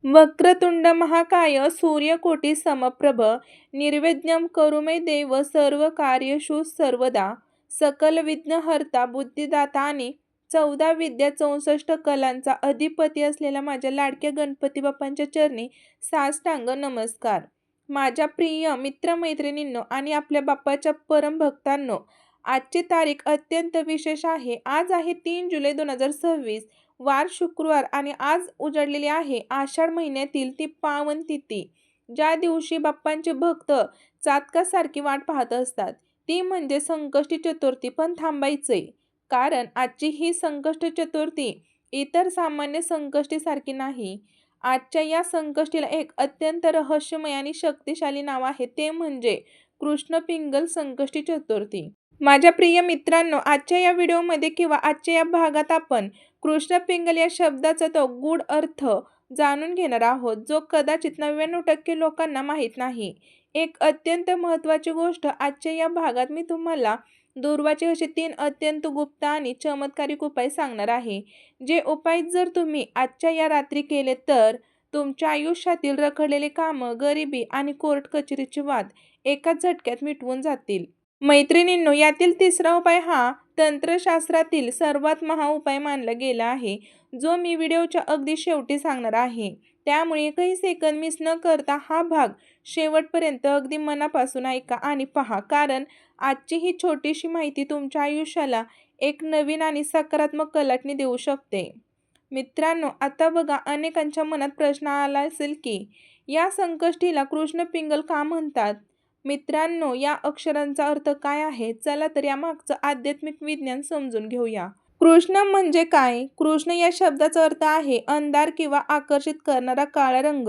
वक्रतुंड महाकाय सूर्यकोटी समप्रभ निर्विघ्नं कुरु मे देव सर्वकार्येषु सर्वदा सकल विघ्नहर्ता बुद्धिदाता आणि 14 विद्या 64 कलांचा अधिपती असलेल्या माझ्या लाडक्या गणपती बाप्पांच्या चरणी साष्टांग नमस्कार. माझ्या प्रिय मित्रमैत्रिणींनो आणि आपल्या बाप्पाच्या परमभक्तांनो, आजची तारीख अत्यंत विशेष आहे. आज आहे 3 जुलै 2026, वार शुक्रवार आणि आज उजाडलेली आहे आषाढ महिन्यातील ती पावन तिथी, ज्या दिवशी बाप्पांचे भक्त चातकासारखी वाट पाहत असतात. ती म्हणजे संकष्टी चतुर्थी. पण थांबायचंय, कारण आजची ही संकष्टी चतुर्थी इतर सामान्य संकष्टीसारखी नाही. आजच्या या संकष्टीला एक अत्यंत रहस्यमय आणि शक्तिशाली नाव आहे, ते म्हणजे कृष्ण पिंगल संकष्टी चतुर्थी. माझ्या प्रिय मित्रांनो, आजच्या या व्हिडिओमध्ये किंवा आजच्या या भागात आपण कृष्ण पिंगल या शब्दाचा तो गूढ अर्थ जाणून घेणार आहोत, जो कदाचित 99% लोकांना माहीत नाही. एक अत्यंत महत्त्वाची गोष्ट आजच्या या भागात मी तुम्हाला दुर्वाचे असे 3 अत्यंत गुप्त आणि चमत्कारिक उपाय सांगणार आहे. जे उपाय जर तुम्ही आजच्या या रात्री केले तर तुमच्या आयुष्यातील रखडलेले कामं, गरिबी आणि कोर्ट कचेरीचे वाद एकाच झटक्यात मिटवून जातील. मैत्रिणींनो, यातील तिसरा उपाय हा तंत्रशास्त्रातील सर्वात महा उपाय मानला गेला आहे, जो मी व्हिडिओच्या अगदी शेवटी सांगणार आहे. त्यामुळे एकही सेकंद मिस न करता हा भाग शेवटपर्यंत अगदी मनापासून ऐका आणि पहा, कारण आजची ही छोटीशी माहिती तुमच्या आयुष्याला एक नवीन आणि सकारात्मक कलाटणी देऊ शकते. मित्रांनो, आता बघा, अनेकांच्या मनात प्रश्न आला असेल की या संकष्टीला कृष्ण पिंगल का म्हणतात. मित्रांनो, या अक्षरांचा अर्थ काय आहे? चला तर यामागचं आध्यात्मिक विज्ञान समजून घेऊया. कृष्ण म्हणजे काय? कृष्ण या शब्दाचा अर्थ आहे अंधार किंवा आकर्षित करणारा काळा रंग.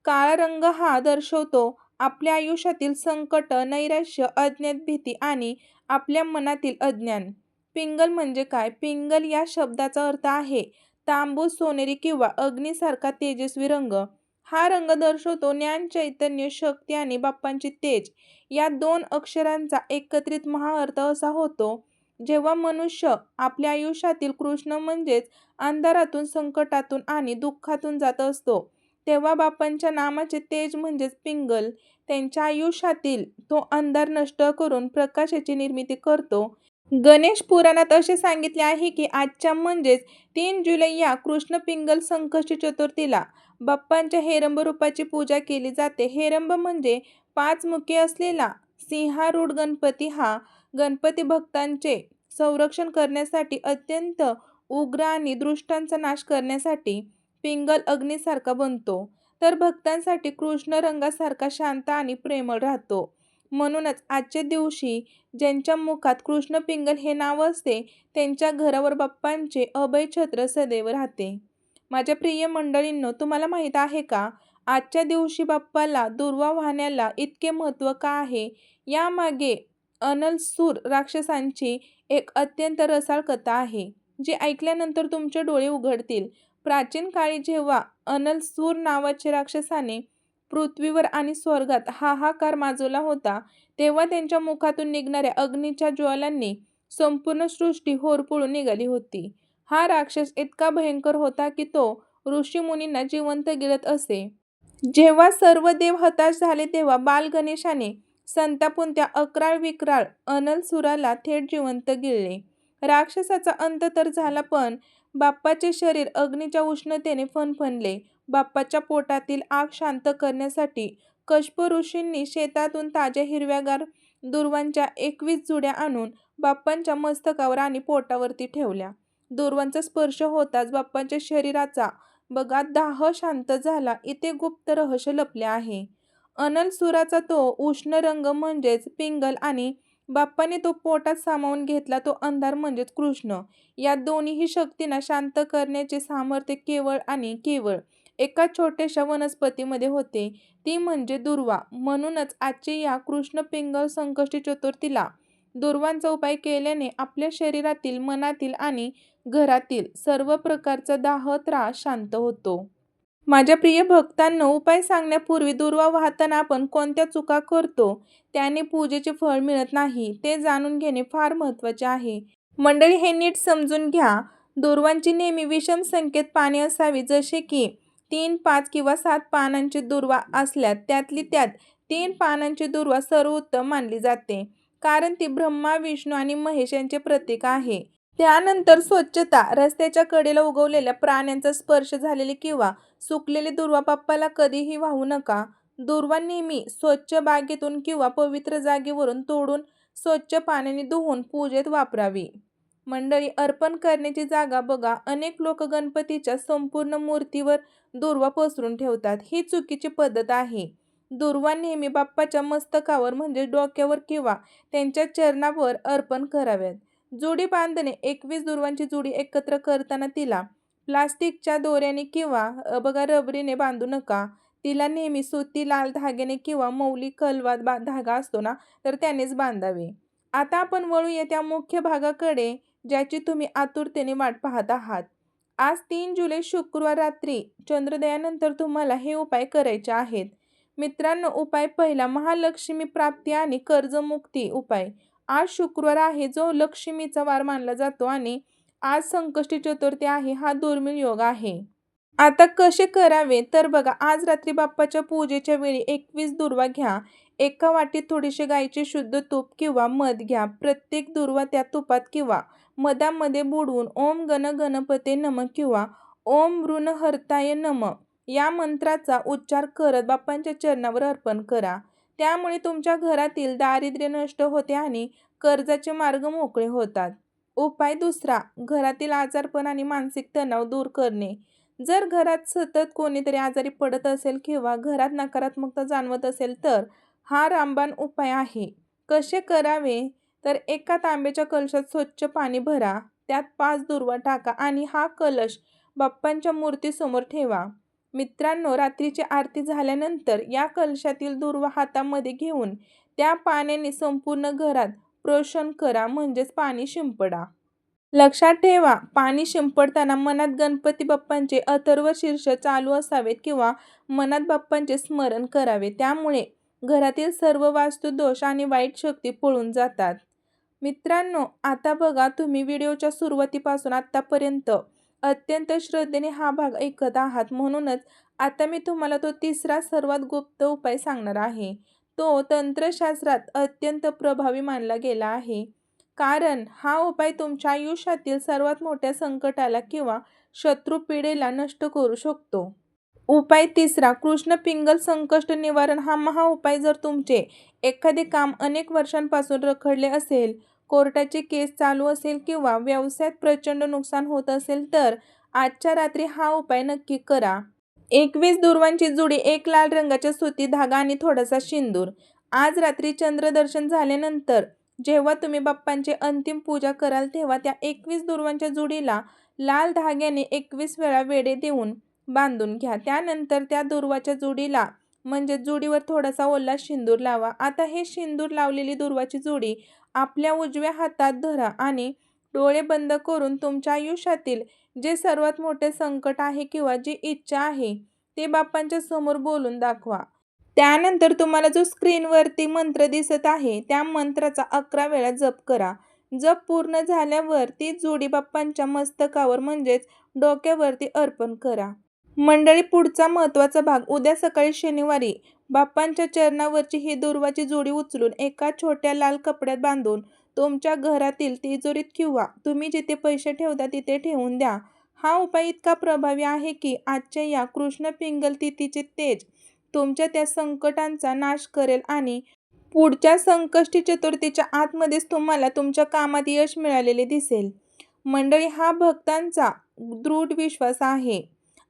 काळा रंग हा दर्शवतो आपल्या आयुष्यातील संकट, नैराश्य, अज्ञात, भीती आणि आपल्या मनातील अज्ञान. पिंगल म्हणजे काय? पिंगल या शब्दाचा अर्थ आहे तांबूस, सोनेरी किंवा अग्नीसारखा तेजस्वी रंग. हा रंग दर्शवतो ज्ञान, चैतन्य, शक्ती आणि बाप्पांची तेज. या 2 अक्षरांचा एकत्रित महाअर्थ असा होतो, जेव्हा मनुष्य आपल्या आयुष्यातील कृष्ण म्हणजेच अंधारातून, संकटातून आणि दुःखातून जात असतो, तेव्हा बाप्पांच्या नामाचे तेज म्हणजेच पिंगल त्यांच्या आयुष्यातील तो अंधार नष्ट करून प्रकाशाची निर्मिती करतो. गणेश पुराणात असे सांगितले आहे की आजच्या म्हणजेच 3 जुलै या कृष्ण पिंगल संकष्टी चतुर्थीला बाप्पांच्या हेरंब रूपाची पूजा केली जाते. हेरंब म्हणजे 5 मुखे असलेला सिंहारूढ गणपती. हा गणपती भक्तांचे संरक्षण करण्यासाठी अत्यंत उग्र आणि दुष्टांचा नाश करण्यासाठी पिंगल अग्नीसारखा बनतो, तर भक्तांसाठी कृष्ण रंगासारखा शांत आणि प्रेमळ राहतो. म्हणूनच आजच्या दिवशी ज्यांच्या मुखात कृष्ण पिंगल हे नाव असते, त्यांच्या घरावर बाप्पांचे अभय छत्र सदैव राहते. माझ्या प्रिय मंडळींनो, तुम्हाला माहीत आहे का, आजच्या दिवशी बाप्पाला दुर्वा वाहण्याला इतके महत्त्व का आहे? यामागे अनलसूर राक्षसांची एक अत्यंत रसाळ कथा आहे, जी ऐकल्यानंतर तुमचे डोळे उघडतील. प्राचीन काळी जेव्हा अनलसूर नावाच्या राक्षसाने पृथ्वीवर आणि स्वर्गात हाहाकार माजवला होता, तेव्हा त्यांच्या मुखातून निघणाऱ्या अग्नीच्या ज्वालांनी संपूर्ण सृष्टी होरपळून निघाली होती. हा राक्षस इतका भयंकर होता की तो ऋषीमुनींना जिवंत गिळत असे. जेव्हा सर्व देव हताश झाले, तेव्हा बाल गणेशाने संतापून त्या अक्राळ विक्राळ अनलसूराला थेट जिवंत गिळले. राक्षसाचा अंत तर झाला, पण बाप्पाचे शरीर अग्नीच्या उष्णतेने फणफणले. बाप्पाच्या पोटातील आग शांत करण्यासाठी कश्यप ऋषींनी शेतातून ताज्या हिरव्यागार दुर्वांच्या 21 जुड्या आणून बाप्पांच्या मस्तकावर आणि पोटावरती ठेवल्या. दुर्वांचा स्पर्श होताच बाप्पांच्या शरीराचा बघा दाह शांत झाला. इथे गुप्त रहस्य लपले आहे. अनलसूराचा तो उष्ण रंग म्हणजेच पिंगल आणि बाप्पाने तो पोटात सामावून घेतला तो अंधार म्हणजेच कृष्ण. या दोन्ही शक्तींना शांत करण्याचे सामर्थ्य केवळ आणि केवळ एका छोट्याशा वनस्पतीमध्ये होते, ती म्हणजे दुर्वा. म्हणूनच आजच्या या कृष्ण पिंगल संकष्टी चतुर्थीला दुर्वांचा उपाय केल्याने आपल्या शरीरातील, मनातील आणि घरातील सर्व प्रकारचा दाह, त्रास शांत होतो. माझ्या प्रिय भक्तांनो, उपाय सांगण्यापूर्वी दुर्वा वाहताना आपण कोणत्या चुका करतो, त्याने पूजेचे फळ मिळत नाही, ते जाणून घेणे फार महत्त्वाचे आहे. मंडळी, हे नीट समजून घ्या. दुर्वांची नेहमी विषम संख्येत पाने असावी, जसे की 3, 5 किंवा 7 पानांची दुर्वा असल्यास त्यातली त्यात 3 पानांची दुर्वा सर्वोत्तम मानली जाते, कारण ती ब्रह्मा, विष्णू आणि महेश यांचे प्रतीक आहे. त्यानंतर स्वच्छता. रस्त्याच्या कडेला उगवलेल्या प्राण्यांचा स्पर्श झालेली किंवा सुकलेली दुर्वा बाप्पाला कधीही वाहू नका. दुर्वा नेहमी स्वच्छ बागेतून किंवा पवित्र जागेवरून तोडून स्वच्छ पाण्याने धुवून पूजेत वापरावी. मंडळी, अर्पण करण्याची जागा बघा. अनेक लोक गणपतीच्या संपूर्ण मूर्तीवर दुर्वा पसरून ठेवतात. ही चुकीची पद्धत आहे. दुर्वा नेहमी बाप्पाच्या मस्तकावर म्हणजे डोक्यावर किंवा त्यांच्या चरणावर अर्पण कराव्यात. जोडी बांधणे. 21 दुर्वांची जोडी एकत्र करताना तिला प्लास्टिकच्या दोऱ्याने किंवा रबरीने बांधू नका. तिला नेहमी सुती लाल धाग्याने किंवा मौली कलवा धागा असतो ना, तर त्यानेच बांधावे. आता आपण वळूया त्या मुख्य भागाकडे ज्याची तुम्ही आतुरतेने वाट पाहत आहात. आज 3 जुलै शुक्रवार रात्री चंद्रोदयानंतर तुम्हाला हे उपाय करायचे आहेत. मित्रांनो, उपाय पहिला, महालक्ष्मी प्राप्ती आणि कर्जमुक्ती उपाय. आज शुक्रवार आहे, जो लक्ष्मीचा वार मानला जातो आणि आज संकष्टी चतुर्थी आहे. हा दुर्मिळ योग आहे. आता कसे करावे तर बघा, आज रात्री बाप्पाच्या पूजेच्या वेळी 21 दुर्वा घ्या. एका वाटीत थोडेसे गाईचे शुद्ध तूप किंवा मध घ्या. प्रत्येक दुर्वा त्या तुपात किंवा मधामध्ये बुडवून ओम गण गणपते नमः किंवा ओम ऋणहर्ताय नमः या मंत्राचा उच्चार करत बाप्पांच्या चरणावर अर्पण करा. त्यामुळे तुमच्या घरातील दारिद्र्य नष्ट होते आणि कर्जाचे मार्ग मोकळे होतात. उपाय दुसरा, घरातील आजारपण आणि मानसिक तणाव दूर करणे. जर घरात सतत कोणीतरी आजारी पडत असेल किंवा घरात नकारात्मकता जाणवत असेल तर हा रामबाण उपाय आहे. कसे करावे तर एका तांब्याच्या कलशात स्वच्छ पाणी भरा. त्यात 5 दुर्वा टाका आणि हा कलश बाप्पांच्या मूर्तीसमोर ठेवा. मित्रांनो, रात्रीची आरती झाल्यानंतर या कलशातील दुर्वा हातामध्ये घेऊन त्या पाण्याने संपूर्ण घरात प्रोक्षण करा, म्हणजेच पाणी शिंपडा. लक्षात ठेवा, पाणी शिंपडताना मनात गणपती बाप्पांचे अथर्व शीर्ष चालू असावेत किंवा मनात बाप्पांचे स्मरण करावे. त्यामुळे घरातील सर्व वास्तुदोष आणि वाईट शक्ती पळून जातात. मित्रांनो, आता बघा, तुम्ही व्हिडिओच्या सुरुवातीपासून आतापर्यंत अत्यंत श्रद्धेने हा भाग ऐकत आहात. म्हणूनच आता मी तुम्हाला तो तिसरा सर्वात गुप्त उपाय सांगणार आहे. तो तंत्रशास्त्रात अत्यंत प्रभावी मानला गेला आहे, कारण हा उपाय तुमच्या आयुष्यातील सर्वात मोठ्या संकटाला किंवा शत्रुपीडेला नष्ट करू शकतो. उपाय तिसरा, कृष्ण पिंगल संकष्ट निवारण. हा महा उपाय जर तुमचे एखादे काम अनेक वर्षांपासून रखडले असेल, कोर्टाचे केस चालू असेल किंवा व्यवसायात प्रचंड नुकसान होत असेल तर आजच्या रात्री हा उपाय नक्की करा. 21 दुर्वांची जुडी, एक लाल रंगाचा सुती धागा आणि थोडासा शेंदूर. आज रात्री चंद्रदर्शन झाल्यानंतर जेव्हा तुम्ही बाप्पांची अंतिम पूजा कराल तेव्हा त्या 21 दुर्वांच्या जुडीला लाल धाग्याने 21 वेळा वेढे देऊन बांधून घ्या. त्यानंतर त्या दुर्वाच्या जुडीला म्हणजे जुडीवर थोडासा ओला शेंदूर लावा. आता हे शेंदूर लावलेली दुर्वाची जुडी आपल्या उजव्या हातात धरा आणि डोळे बंद करून तुमच्या आयुष्यातील जे सर्वात मोठे संकट आहे किंवा जी इच्छा आहे ते बाप्पांच्या समोर बोलून दाखवा. त्यानंतर तुम्हाला जो स्क्रीनवरती मंत्र दिसत आहे त्या मंत्राचा 11 वेळा जप करा. जप पूर्ण झाल्यावर ती जोडी बाप्पांच्या मस्तकावर म्हणजेच डोक्यावरती अर्पण करा. मंडळी, पुढचा महत्त्वाचा भाग, उद्या सकाळी शनिवारी बाप्पांच्या चरणावरची ही दुर्वाची जोडी उचलून एका छोट्या लाल कपड्यात बांधून तुमच्या घरातील तिजोरीत किंवा तुम्ही जिथे पैसे ठेवता तिथे ठेवून द्या. हा उपाय इतका प्रभावी आहे की आजच्या या कृष्ण पिंगल तिथीचे तेज तुमच्या त्या संकटांचा नाश करेल आणि पुढच्या संकष्टी चतुर्थीच्या आतमध्येच तुम्हाला तुमच्या कामात यश मिळालेले दिसेल. मंडळी, हा भक्तांचा दृढ विश्वास आहे.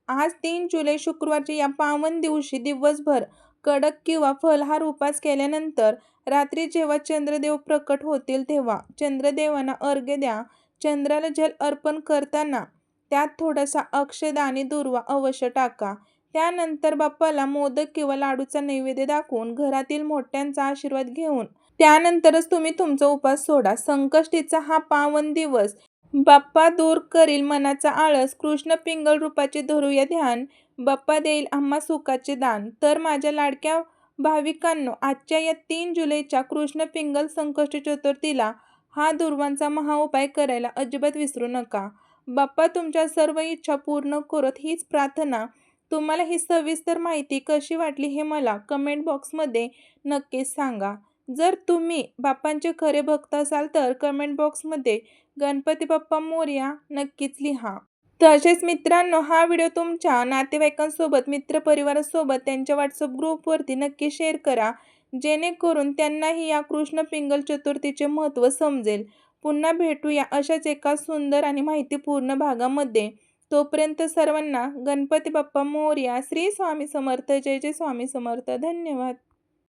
आज 3 जुलै शुक्रवारच्या या पावन दिवशी दिवसभर कडक किंवा फलाहार उपास केल्यानंतर रात्री जेव्हा चंद्रदेव प्रकट होतील तेव्हा चंद्रदेवांना अर्घ्य द्या. चंद्राला जल अर्पण करताना त्यात थोडासा अक्षदा आणि दुर्वा अवश्य टाका. त्यानंतर बाप्पाला मोदक किंवा लाडूचा नैवेद्य दाखवून घरातील मोठ्यांचा आशीर्वाद घेऊन त्यानंतरच तुम्ही तुमचा उपास सोडा. संकष्टीचा हा पावन दिवस बाप्पा दूर करील मनाचा आळस. कृष्ण पिंगल रूपाचे धरूया ध्यान. बाप्पा देईल आम्हा सुखाचे दान. तर माझ्या लाडक्या भाविकांनो, आजच्या या 3 जुलैच्या कृष्ण पिंगल संकष्टी चतुर्थीला हा दुर्वांचा महाउपाय करायला अजिबात विसरू नका. बाप्पा तुमच्या सर्व इच्छा पूर्ण करत हीच प्रार्थना तुम्हाला ही सविस्तर माहिती कशी वाटली हे मला कमेंट बॉक्समध्ये नक्कीच सांगा. जर तुम्ही बाप्पांचे खरे भक्त असाल तर कमेंट बॉक्समध्ये गणपती बाप्पा मोरया नक्कीच लिहा. तसेच मित्रांनो, हा व्हिडिओ तुमच्या नातेवाईकांसोबत, मित्रपरिवारासोबत, त्यांच्या व्हॉट्सअप ग्रुपवरती नक्की शेअर करा, जेणेकरून त्यांनाही या कृष्ण पिंगल चतुर्थीचे महत्त्व समजेल. पुन्हा भेटूया अशाच एका सुंदर आणि माहितीपूर्ण भागामध्ये. तोपर्यंत सर्वांना गणपती बाप्पा मोरया. श्री स्वामी समर्थ. जय जय स्वामी समर्थ. धन्यवाद.